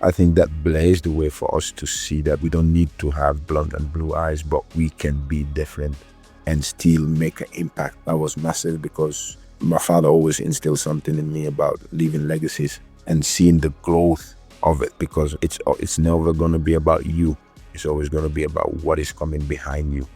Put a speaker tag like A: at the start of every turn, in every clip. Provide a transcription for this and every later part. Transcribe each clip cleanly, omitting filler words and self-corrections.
A: I think that blazed the way for us to see that we don't need to have blonde and blue eyes, but we can be different and still make an impact. That was massive because my father always instilled something in me about leaving legacies and seeing the growth of it, because it's never going to be about you. It's always going to be about what is coming behind you.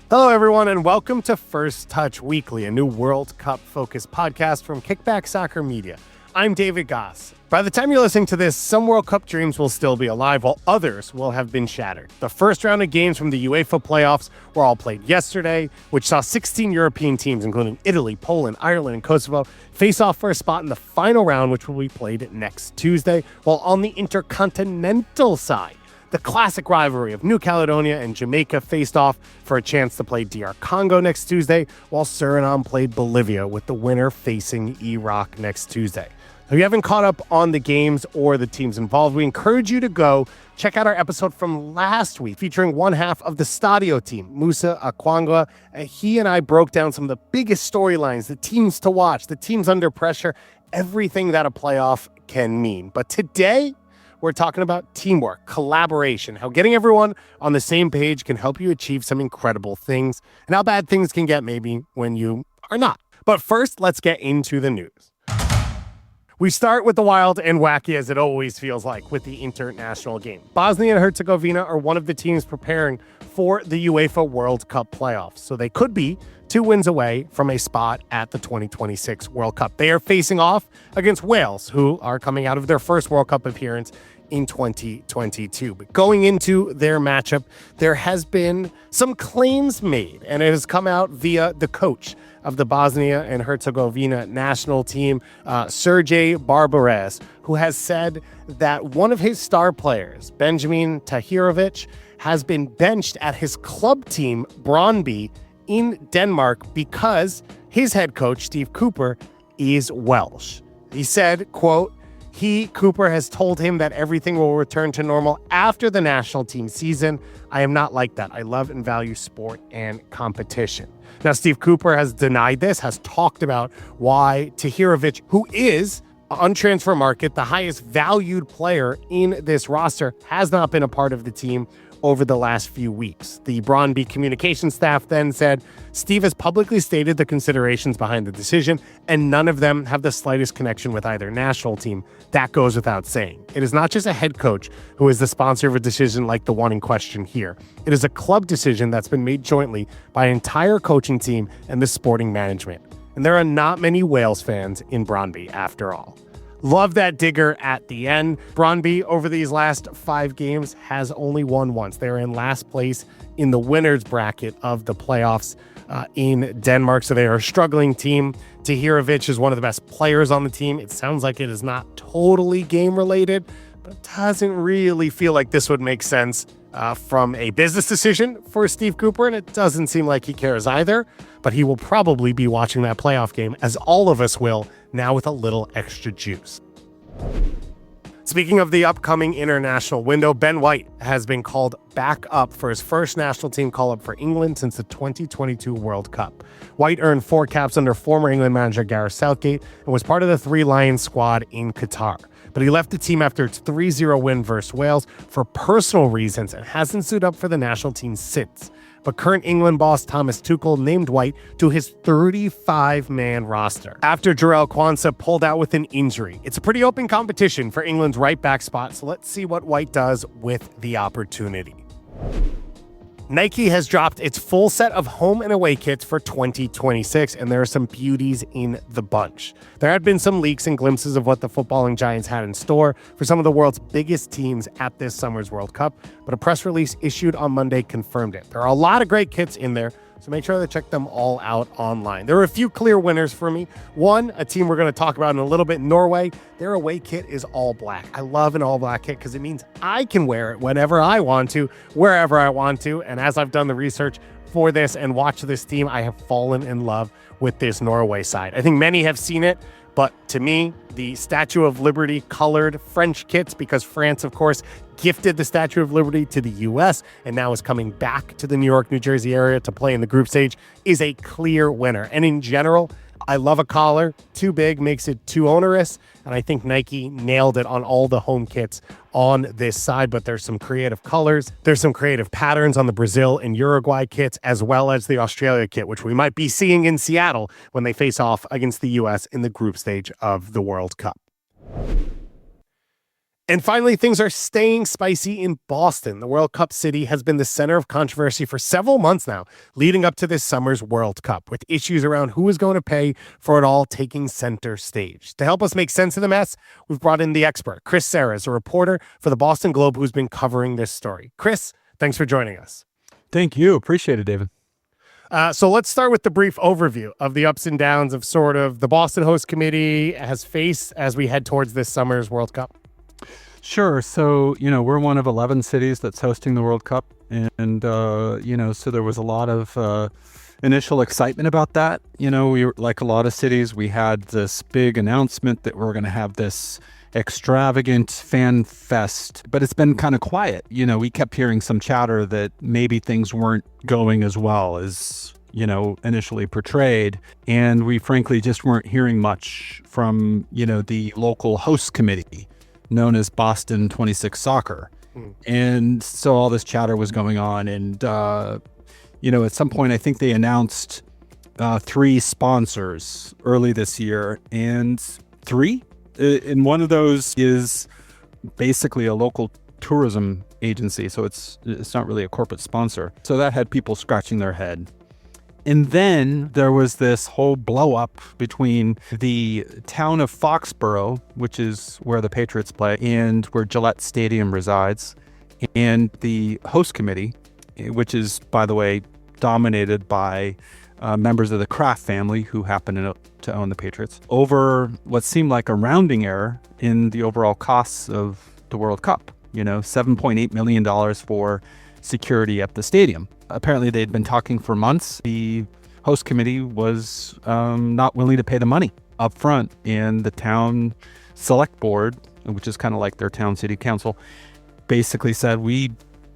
B: Hello, everyone, and welcome to First Touch Weekly, a new World Cup-focused podcast from Kickback Soccer Media. I'm David Goss. By the time you're listening to this, some World Cup dreams will still be alive, while others will have been shattered. The first round of games from the UEFA playoffs were all played yesterday, which saw 16 European teams, including Italy, Poland, Ireland, and Kosovo, face off for a spot in the final round, which will be played next Tuesday. While on the intercontinental side, the classic rivalry of New Caledonia and Jamaica faced off for a chance to play DR Congo next Tuesday, while Suriname played Bolivia, with the winner facing Iraq next Tuesday. If you haven't caught up on the games or the teams involved, we encourage you to go check out our episode from last week featuring one half of the Stadio team, Nusa Pa-Modou Kah. He and I broke down some of the biggest storylines, the teams to watch, the teams under pressure, everything that a playoff can mean. But today, we're talking about teamwork, collaboration, how getting everyone on the same page can help you achieve some incredible things, and how bad things can get maybe when you are not. But first, let's get into the news. We start with the wild and wacky, as it always feels like, with the international game. Bosnia and Herzegovina are one of the teams preparing for the UEFA World Cup playoffs, so they could be 2 wins away from a spot at the 2026 World Cup. They are facing off against Wales, who are coming out of their first World Cup appearance in 2022. But going into their matchup, there has been some claims made, and it has come out via the coach of the Bosnia and Herzegovina national team, Sergej Barbarez, who has said that one of his star players, Benjamin Tahirovic, has been benched at his club team, Brøndby, in Denmark because his head coach, Steve Cooper, is Welsh. He said, quote, Cooper has told him that everything will return to normal after the national team season. I am not like that. I love and value sport and competition. Now, Steve Cooper has denied this, has talked about why Tahirovic, who is on transfer market, the highest valued player in this roster, has not been a part of the team over the last few weeks. The Brøndby communication staff then said, Steve has publicly stated the considerations behind the decision, and none of them have the slightest connection with either national team. That goes without saying. It is not just a head coach who is the sponsor of a decision like the one in question here. It is a club decision that's been made jointly by an entire coaching team and the sporting management. And there are not many Wales fans in Brøndby after all. Love that digger at the end. Brøndby, over these last 5 games, has only won once. They're in last place in the winners bracket of the playoffs in Denmark, so they are a struggling team. Tahirovic is one of the best players on the team. It sounds like it is not totally game-related, but it doesn't really feel like this would make sense from a business decision for Steve Cooper, and it doesn't seem like he cares either, but he will probably be watching that playoff game, as all of us will, now with a little extra juice. Speaking of the upcoming international window, Ben White has been called back up for his first national team call-up for England since the 2022 World Cup. White earned 4 caps under former England manager Gareth Southgate and was part of the 3 Lions squad in Qatar. But he left the team after its 3-0 win versus Wales for personal reasons and hasn't suited up for the national team since. But current England boss Thomas Tuchel named White to his 35-man roster after Jarell Quansah pulled out with an injury. It's a pretty open competition for England's right back spot, so let's see what White does with the opportunity. Nike has dropped its full set of home and away kits for 2026, and there are some beauties in the bunch. There had been some leaks and glimpses of what the footballing giants had in store for some of the world's biggest teams at this summer's World Cup, but a press release issued on Monday confirmed it. There are a lot of great kits in there, so make sure to check them all out online. There are a few clear winners for me. One, a team we're going to talk about in a little bit, Norway. Their away kit is all black. I love an all black kit because it means I can wear it whenever I want to, wherever I want to. And as I've done the research for this and watched this team, I have fallen in love with this Norway side. I think many have seen it, but to me, the Statue of Liberty colored French kits, because France, of course, gifted the Statue of Liberty to the U.S. and now is coming back to the New York, New Jersey area to play in the group stage, is a clear winner. And in general, I love a collar. Too big makes it too onerous. And I think Nike nailed it on all the home kits on this side. But there's some creative colors. There's some creative patterns on the Brazil and Uruguay kits, as well as the Australia kit, which we might be seeing in Seattle when they face off against the U.S. in the group stage of the World Cup. And finally, things are staying spicy in Boston. The World Cup city has been the center of controversy for several months now, leading up to this summer's World Cup, with issues around who is going to pay for it all taking center stage. To help us make sense of the mess, we've brought in the expert, Chris Serres, a reporter for the Boston Globe who's been covering this story. Chris, thanks for joining us.
C: Thank you. Appreciate it, David.
B: So let's start with the brief overview of the ups and downs of sort of the Boston host committee has faced as we head towards this summer's World Cup.
C: Sure. So, we're one of 11 cities that's hosting the World Cup. And, so there was a lot of initial excitement about that. We were, like a lot of cities, we had this big announcement that we're going to have this extravagant fan fest, but it's been kind of quiet. We kept hearing some chatter that maybe things weren't going as well as, initially portrayed. And we frankly just weren't hearing much from, the local host committee known as Boston 26 Soccer. And so all this chatter was going on. And, at some point, I think they announced 3 sponsors early this year, and 3. And one of those is basically a local tourism agency. So it's not really a corporate sponsor. So that had people scratching their head. And then there was this whole blow up between the town of Foxborough, which is where the Patriots play and where Gillette Stadium resides, and the host committee, which is, by the way, dominated by members of the Kraft family who happen to own the Patriots, over what seemed like a rounding error in the overall costs of the World Cup. $7.8 million for security at the stadium. Apparently, they'd been talking for months. The host committee was not willing to pay the money up front, and the town select board, which is kind of like their town city council, basically said, we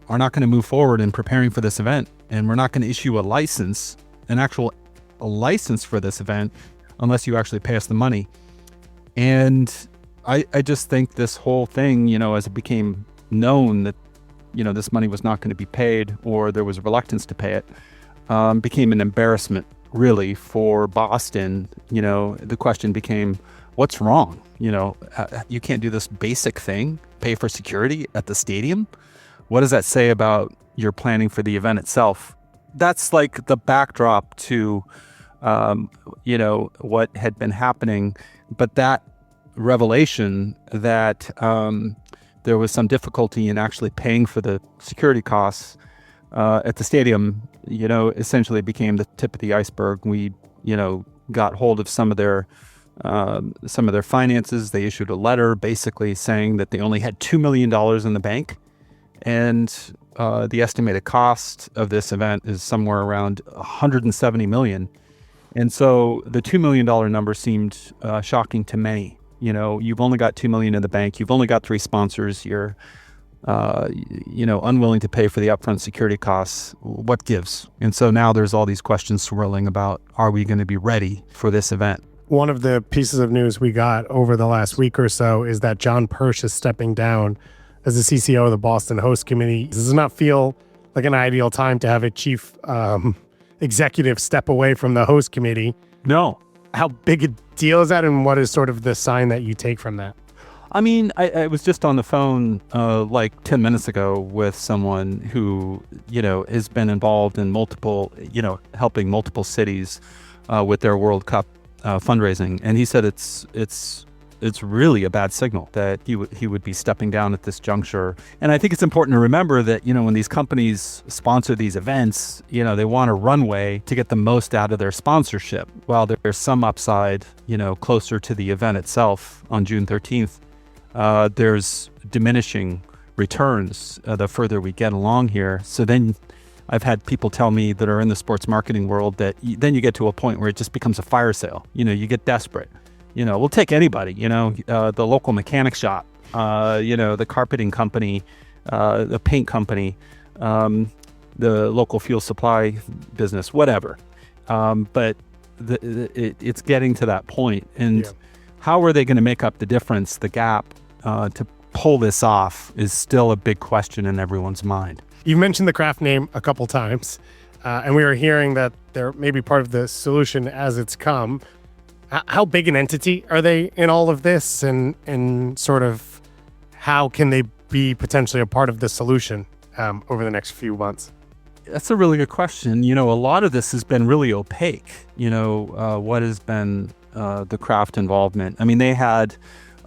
C: are not going to move forward in preparing for this event, and we're not going to issue an actual license for this event unless you actually pay us the money. And I just think this whole thing, as it became known that this money was not going to be paid, or there was a reluctance to pay it, became an embarrassment, really, for Boston. The question became, what's wrong? You can't do this basic thing, pay for security at the stadium. What does that say about your planning for the event itself? That's like the backdrop to, what had been happening. But that revelation that there was some difficulty in actually paying for the security costs at the stadium, essentially became the tip of the iceberg. We, got hold of some of their finances. They issued a letter basically saying that they only had $2 million in the bank, and the estimated cost of this event is somewhere around $170 million. And so the $2 million number seemed shocking to many. You've only got $2 million in the bank. You've only got 3 sponsors. You're, unwilling to pay for the upfront security costs. What gives? And so now there's all these questions swirling about, are we going to be ready for this event?
B: One of the pieces of news we got over the last week or so is that John Persh is stepping down as the CCO of the Boston Host Committee. Does it not feel like an ideal time to have a chief executive step away from the host committee?
C: No.
B: How big a deal is that, and what is sort of the sign that you take from that?
C: I mean, I was just on the phone like 10 minutes ago with someone who, has been involved in multiple, helping multiple cities with their World Cup fundraising. And he said it's really a bad signal that he would be stepping down at this juncture. And I think it's important to remember that, when these companies sponsor these events, they want a runway to get the most out of their sponsorship. While there's some upside, closer to the event itself on June 13th, there's diminishing returns the further we get along here. So then I've had people tell me that are in the sports marketing world that then you get to a point where it just becomes a fire sale. You get desperate. We'll take anybody, the local mechanic shop, the carpeting company, the paint company, the local fuel supply business, whatever. But it's getting to that point. And how are they going to make up the difference, the gap, to pull this off is still a big question in everyone's mind.
B: You've mentioned the craft name a couple times, and we were hearing that they're maybe part of the solution as it's come. How big an entity are they in all of this, and sort of how can they be potentially a part of the solution over the next few months?
C: That's a really good question. A lot of this has been really opaque. What has been the craft involvement? I mean, they had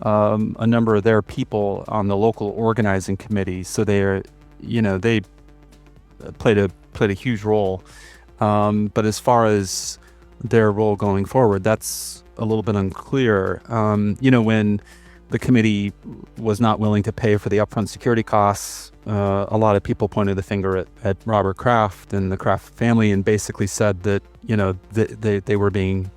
C: a number of their people on the local organizing committee, so they played a huge role. But as far as their role going forward, that's a little bit unclear. When the committee was not willing to pay for the upfront security costs, a lot of people pointed the finger at Robert Kraft and the Kraft family and basically said that they were being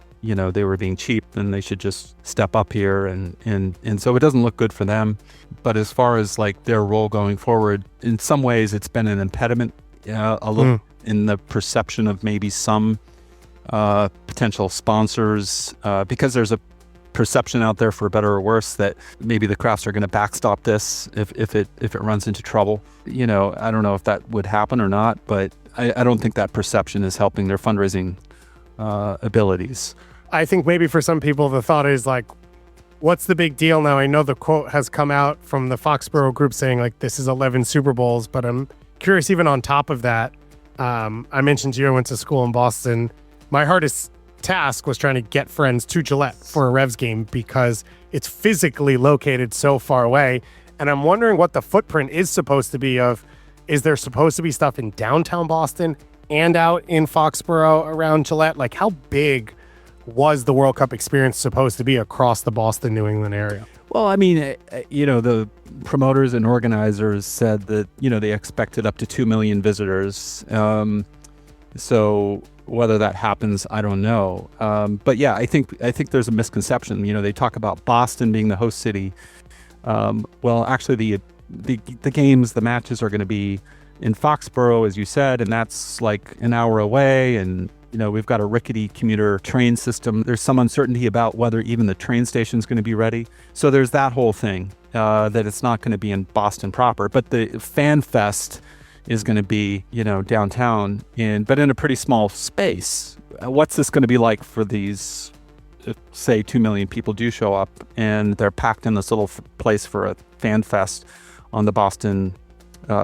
C: cheap and they should just step up here, and so it doesn't look good for them. But as far as like their role going forward, in some ways it's been an impediment, a little in the perception of maybe some potential sponsors, because there's a perception out there, for better or worse, that maybe the crafts are going to backstop this if it runs into trouble. I don't know if that would happen or not, but I don't think that perception is helping their fundraising abilities.
B: I think maybe for some people the thought is like, what's the big deal now? I know the quote has come out from the Foxborough group saying like, this is 11 Super Bowls, but I'm curious, even on top of that, I mentioned to you I went to school in Boston. My hardest task was trying to get friends to Gillette for a Revs game because it's physically located so far away. And I'm wondering what the footprint is supposed to be of. Is there supposed to be stuff in downtown Boston and out in Foxborough around Gillette? Like, how big was the World Cup experience supposed to be across the Boston, New England area?
C: Well, I mean, the promoters and organizers said that, they expected up to 2 million visitors. So whether that happens, I don't know. But yeah, I think there's a misconception. They talk about Boston being the host city. Well, actually, the games, the matches are going to be in Foxborough, as you said, and that's like an hour away. And we've got a rickety commuter train system. There's some uncertainty about whether even the train station is going to be ready. So there's that whole thing, that it's not going to be in Boston proper. But the Fan Fest is going to be, downtown, but in a pretty small space. What's this going to be like for these, say, 2 million people do show up and they're packed in this little place for a Fan Fest on the Boston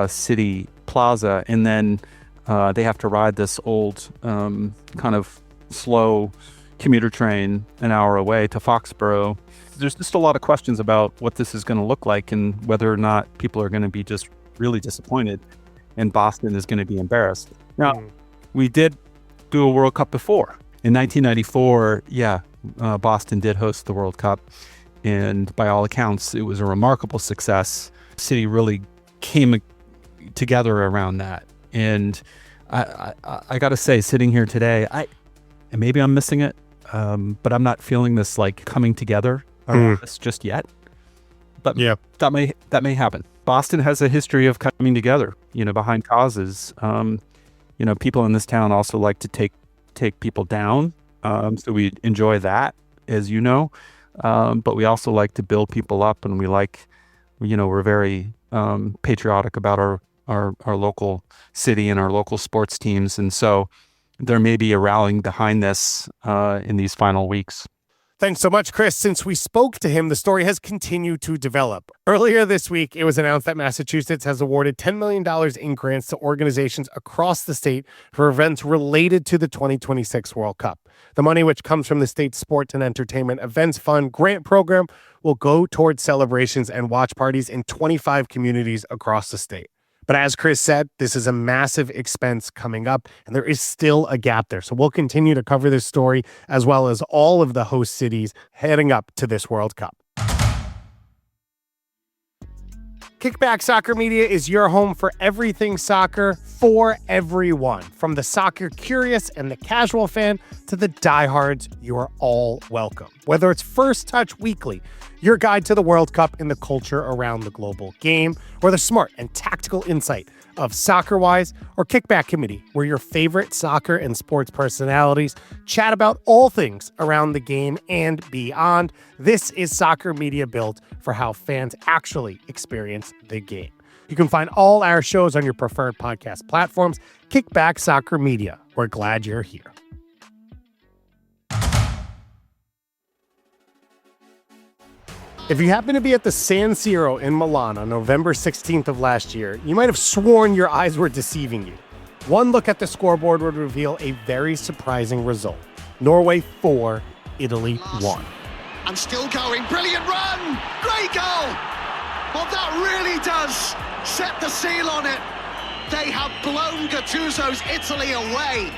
C: City Plaza, and then they have to ride this old kind of slow commuter train an hour away to Foxborough. There's just a lot of questions about what this is going to look like and whether or not people are going to be just really disappointed and Boston is going to be embarrassed. Now, we did do a World Cup before. In 1994, Boston did host the World Cup, and by all accounts, it was a remarkable success. The city really came together around that. And I got to say, sitting here today, and maybe I'm missing it, but I'm not feeling this like coming together around this just yet. But yeah, that may happen. Boston has a history of coming together, behind causes. People in this town also like to take people down. So we enjoy that, as you know. But we also like to build people up, and we're very patriotic about our local city and our local sports teams. And so there may be a rallying behind this in these final weeks.
B: Thanks so much, Chris. Since we spoke to him, the story has continued to develop. Earlier this week, it was announced that Massachusetts has awarded $10 million in grants to organizations across the state for events related to the 2026 World Cup. The money, which comes from the state's Sports and Entertainment Events Fund grant program, will go towards celebrations and watch parties in 25 communities across the state. But as Chris said, this is a massive expense coming up, and there is still a gap there. So we'll continue to cover this story, as well as all of the host cities heading up to this World Cup. Kickback Soccer Media is your home for everything soccer for everyone. From the soccer curious and the casual fan to the diehards, you are all welcome. Whether it's First Touch Weekly, your guide to the World Cup and the culture around the global game, or the smart and tactical insight of SoccerWise, or Kickback Committee, where your favorite soccer and sports personalities chat about all things around the game and beyond. This is soccer media built for how fans actually experience the game. You can find all our shows on your preferred podcast platforms. Kickback Soccer Media. We're glad you're here. If you happen to be at the San Siro in Milan on November 16th of last year, you might have sworn your eyes were deceiving you. One look at the scoreboard would reveal a very surprising result. Norway 4, Italy 1.
D: And still going, brilliant run, great goal. Well, that really does set the seal on it. They have blown Gattuso's Italy away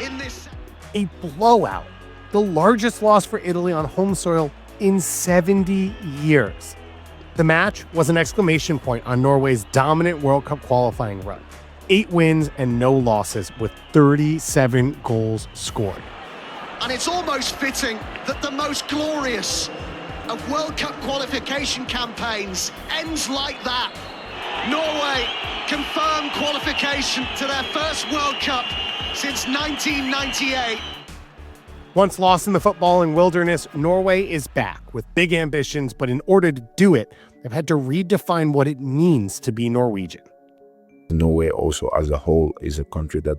D: in this.
B: A blowout, the largest loss for Italy on home soil in 70 years. The match was an exclamation point on Norway's dominant World Cup qualifying run. 8 wins and no losses with 37 goals scored.
D: And it's almost fitting that the most glorious of World Cup qualification campaigns ends like that. Norway confirmed qualification to their first World Cup since 1998.
B: Once lost in the footballing wilderness, Norway is back with big ambitions, but in order to do it, they've had to redefine what it means to be Norwegian.
A: Norway also as a whole is a country that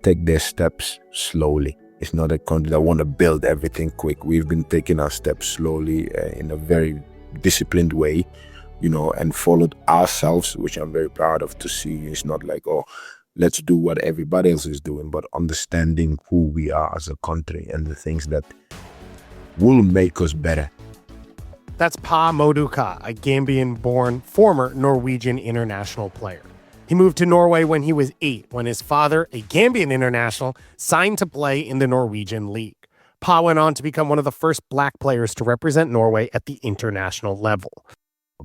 A: take their steps slowly. It's not a country that want to build everything quick. We've been taking our steps slowly in a very disciplined way, and followed ourselves, which I'm very proud of to see. It's not like, let's do what everybody else is doing, but understanding who we are as a country and the things that will make us better.
B: That's Pa-Modou Kah, a Gambian-born former Norwegian international player. He moved to Norway when he was 8, when his father, a Gambian international, signed to play in the Norwegian league. Pa went on to become one of the first black players to represent Norway at the international level.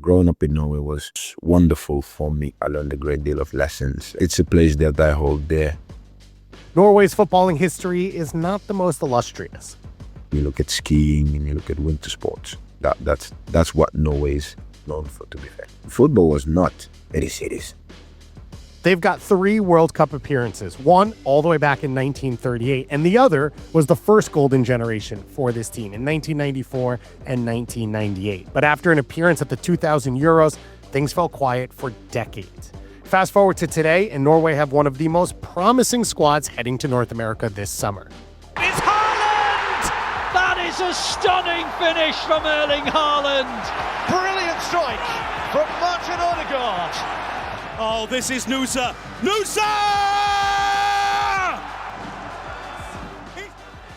A: Growing up in Norway was wonderful for me. I learned a great deal of lessons. It's a place that I hold dear.
B: Norway's footballing history is not the most illustrious.
A: You look at skiing and you look at winter sports. That's what Norway is known for, to be fair. Football was not many cities.
B: They've got 3 World Cup appearances, one all the way back in 1938, and the other was the first golden generation for this team in 1994 and 1998. But after an appearance at the 2000 Euros, things fell quiet for decades. Fast forward to today, and Norway have one of the most promising squads heading to North America this summer.
E: It's Haaland! That is a stunning finish from Erling Haaland.
F: Brilliant strike from Martin Odegaard.
E: Oh, this is Nusa. Nusa!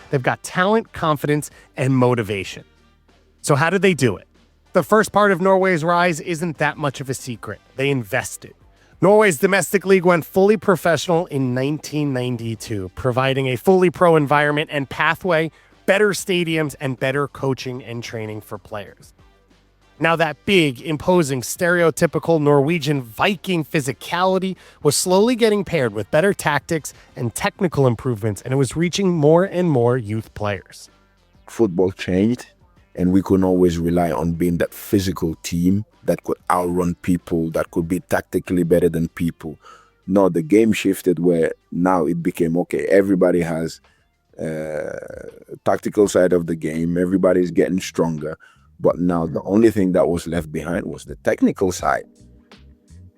B: They've got talent, confidence, and motivation. So how did they do it? The first part of Norway's rise isn't that much of a secret. They invested. Norway's domestic league went fully professional in 1992, providing a fully pro environment and pathway, better stadiums, and better coaching and training for players. Now that big, imposing, stereotypical Norwegian Viking physicality was slowly getting paired with better tactics and technical improvements, and it was reaching more and more youth players.
A: Football changed, and we couldn't always rely on being that physical team that could outrun people, that could be tactically better than people. No, the game shifted where now it became, okay, everybody has tactical side of the game, everybody's getting stronger. But now the only thing that was left behind was the technical side.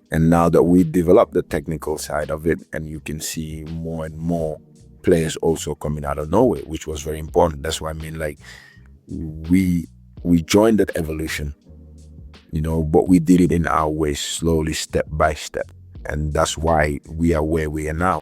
A: And now that we developed the technical side of it, and you can see more and more players also coming out of Norway, which was very important. That's why we joined that evolution, but we did it in our way, slowly, step by step. And that's why we are where we are now.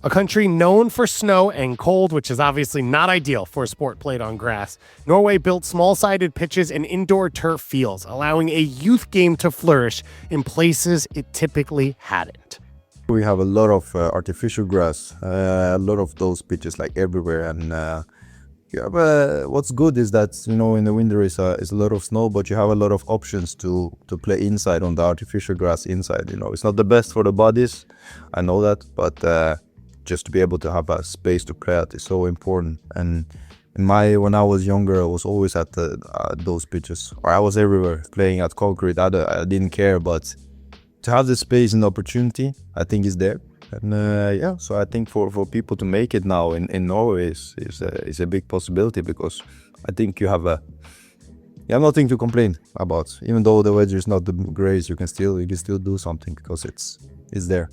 B: A country known for snow and cold, which is obviously not ideal for a sport played on grass, Norway built small-sided pitches and indoor turf fields, allowing a youth game to flourish in places it typically hadn't.
G: We have a lot of artificial grass, a lot of those pitches everywhere, and what's good is that in the winter is a lot of snow, but you have a lot of options to play inside on the artificial grass inside. It's not the best for the bodies, I know that, but just to be able to have a space to play at is so important. And When I was younger, I was always at those pitches, or I was everywhere playing at concrete. I didn't care, but to have the space and opportunity, I think is there. And yeah, so I think for people to make it now in Norway is a big possibility, because I think you have nothing to complain about. Even though the weather is not the greatest, you can still do something, because it's there.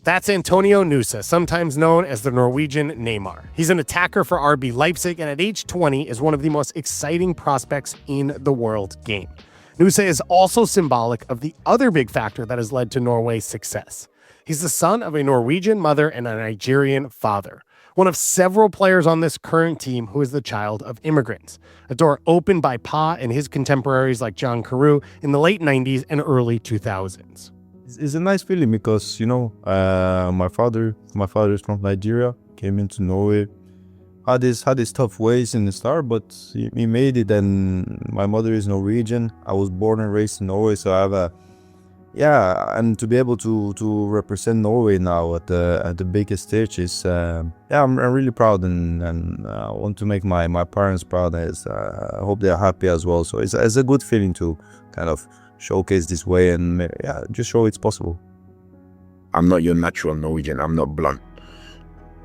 B: That's Antonio Nusa, sometimes known as the Norwegian Neymar. He's an attacker for RB Leipzig, and at age 20 is one of the most exciting prospects in the world game. Nusa is also symbolic of the other big factor that has led to Norway's success. He's the son of a Norwegian mother and a Nigerian father, one of several players on this current team who is the child of immigrants, a door opened by Pa and his contemporaries like John Carew in the late 90s and early 2000s.
G: It's a nice feeling, because my father is from Nigeria, came into Norway, had his tough ways in the start, but he made it. And my mother is Norwegian. I was born and raised in Norway, so I have and to be able to represent Norway now at the biggest stage is I'm really proud, and I want to make my parents proud. I hope they're happy as well. So it's a good feeling to kind of showcase this way and just show it's possible.
A: I'm not your natural Norwegian. I'm not blonde.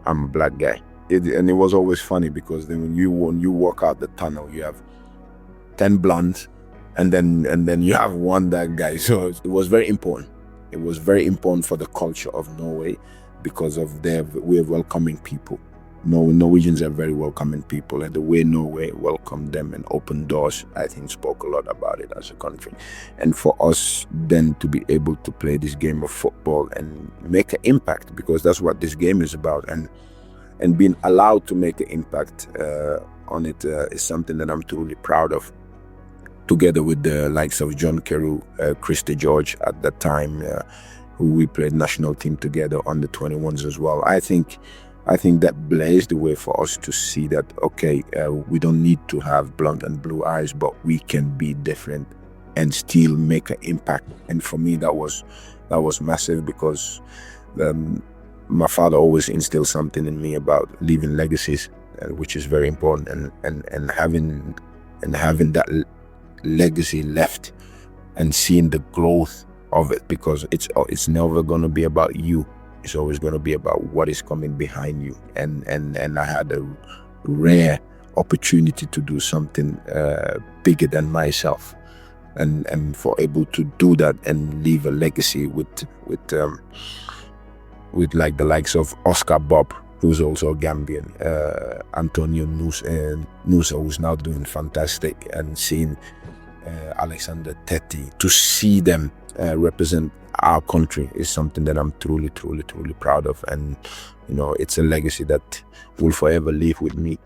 A: I'm a black guy. And it was always funny, because then when you walk out the tunnel, you have 10 blondes, and then you have one that guy. So it was very important. It was very important for the culture of Norway, because of we're welcoming people. Norwegians are very welcoming people, and the way Norway welcomed them and opened doors, I think, spoke a lot about it as a country. And for us then to be able to play this game of football and make an impact, because that's what this game is about, and being allowed to make an impact on it is something that I'm truly proud of. Together with the likes of John Carew, Christy George at that time, who we played national team together on the 21s as well. I think that blazed the way for us to see that, okay, we don't need to have blonde and blue eyes, but we can be different and still make an impact. And for me, that was massive, because my father always instilled something in me about leaving legacies, which is very important, and having that legacy left and seeing the growth of it, because it's never going to be about you. It's always going to be about what is coming behind you. And I had a rare opportunity to do something bigger than myself, and for able to do that and leave a legacy with like the likes of Oscar Bob, who's also a Gambian, Antonio Nusa, who's now doing fantastic, and seeing Alexander Tetti, to see them represent our country is something that I'm truly, truly, truly proud of. And, it's a legacy that will forever live with me.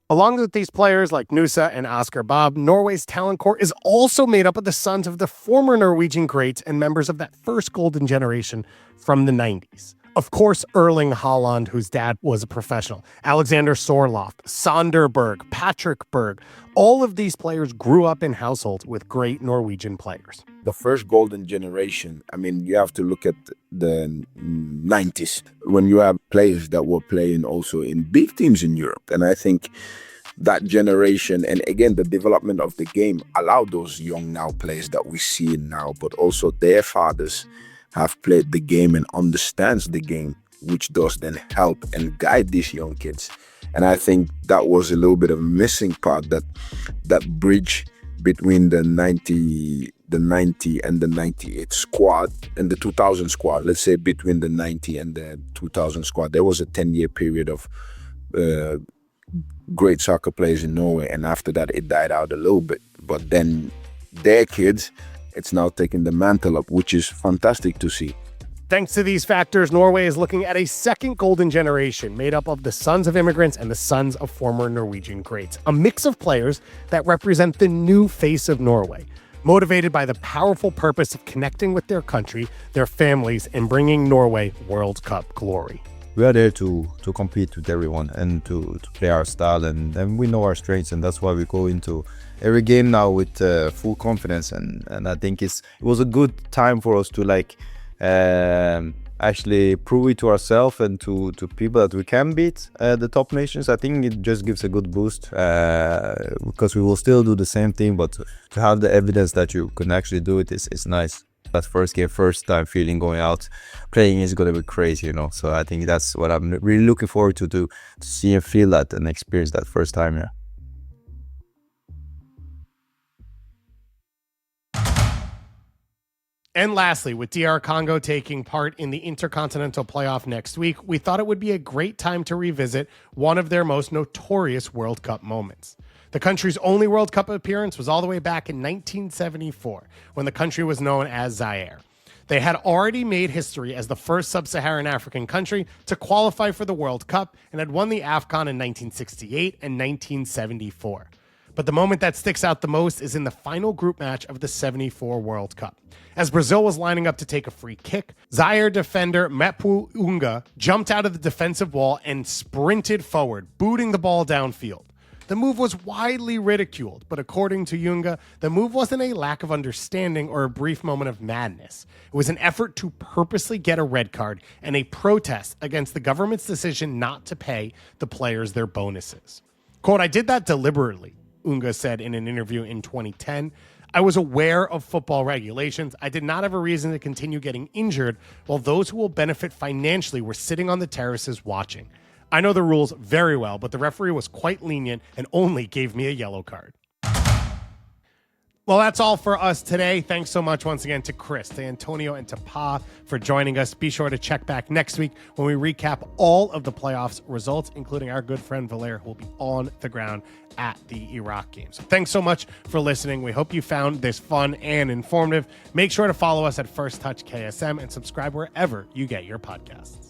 B: Along with these players like Nusa and Oscar Bob, Norway's talent core is also made up of the sons of the former Norwegian greats and members of that first golden generation from the 90s. Of course, Erling Haaland, whose dad was a professional, Alexander Sorloth, Sander Berg, Patrick Berg. All of these players grew up in households with great Norwegian players.
A: The first golden generation, you have to look at the 90s, when you have players that were playing also in big teams in Europe. And I think that generation, and again, the development of the game, allowed those young now players that we see now, but also their fathers have played the game and understands the game, which does then help and guide these young kids. And I think that was a little bit of a missing part, that bridge between the 90 and the 98 squad and the 2000 squad. Let's say between the 90 and the 2000 squad, there was a 10-year period of great soccer players in Norway, and after that it died out a little bit. But then their kids, it's now taking the mantle up, which is fantastic to see.
B: Thanks to these factors, Norway is looking at a second golden generation made up of the sons of immigrants and the sons of former Norwegian greats, a mix of players that represent the new face of Norway, motivated by the powerful purpose of connecting with their country, their families, and bringing Norway World Cup glory.
G: We are there to compete with everyone and to play our style, and we know our strengths, and that's why we go into every game now with full confidence. And I think it was a good time for us to actually prove it to ourselves and to people that we can beat the top nations. I think it just gives a good boost because we will still do the same thing, but to have the evidence that you can actually do it is nice. That first game, first time feeling going out playing is going to be crazy, so I think that's what I'm really looking forward to see and feel that and experience that first time.
B: And lastly, with DR Congo taking part in the Intercontinental Playoff next week, we thought it would be a great time to revisit one of their most notorious World Cup moments. The country's only World Cup appearance was all the way back in 1974, when the country was known as Zaire. They had already made history as the first sub-Saharan African country to qualify for the World Cup and had won the AFCON in 1968 and 1974. But the moment that sticks out the most is in the final group match of the 74 World Cup. As Brazil was lining up to take a free kick, Zaire defender Mepu Unga jumped out of the defensive wall and sprinted forward, booting the ball downfield. The move was widely ridiculed, but according to Unga, the move wasn't a lack of understanding or a brief moment of madness. It was an effort to purposely get a red card and a protest against the government's decision not to pay the players their bonuses. Quote, "I did that deliberately," Unga said in an interview in 2010. "I was aware of football regulations. I did not have a reason to continue getting injured while those who will benefit financially were sitting on the terraces watching. I know the rules very well, but the referee was quite lenient and only gave me a yellow card." Well, that's all for us today. Thanks so much once again to Chris, to Antonio, and to Pa for joining us. Be sure to check back next week when we recap all of the playoffs results, including our good friend Valer, who will be on the ground at the Iraq game. So thanks so much for listening. We hope you found this fun and informative. Make sure to follow us at First Touch KSM and subscribe wherever you get your podcasts.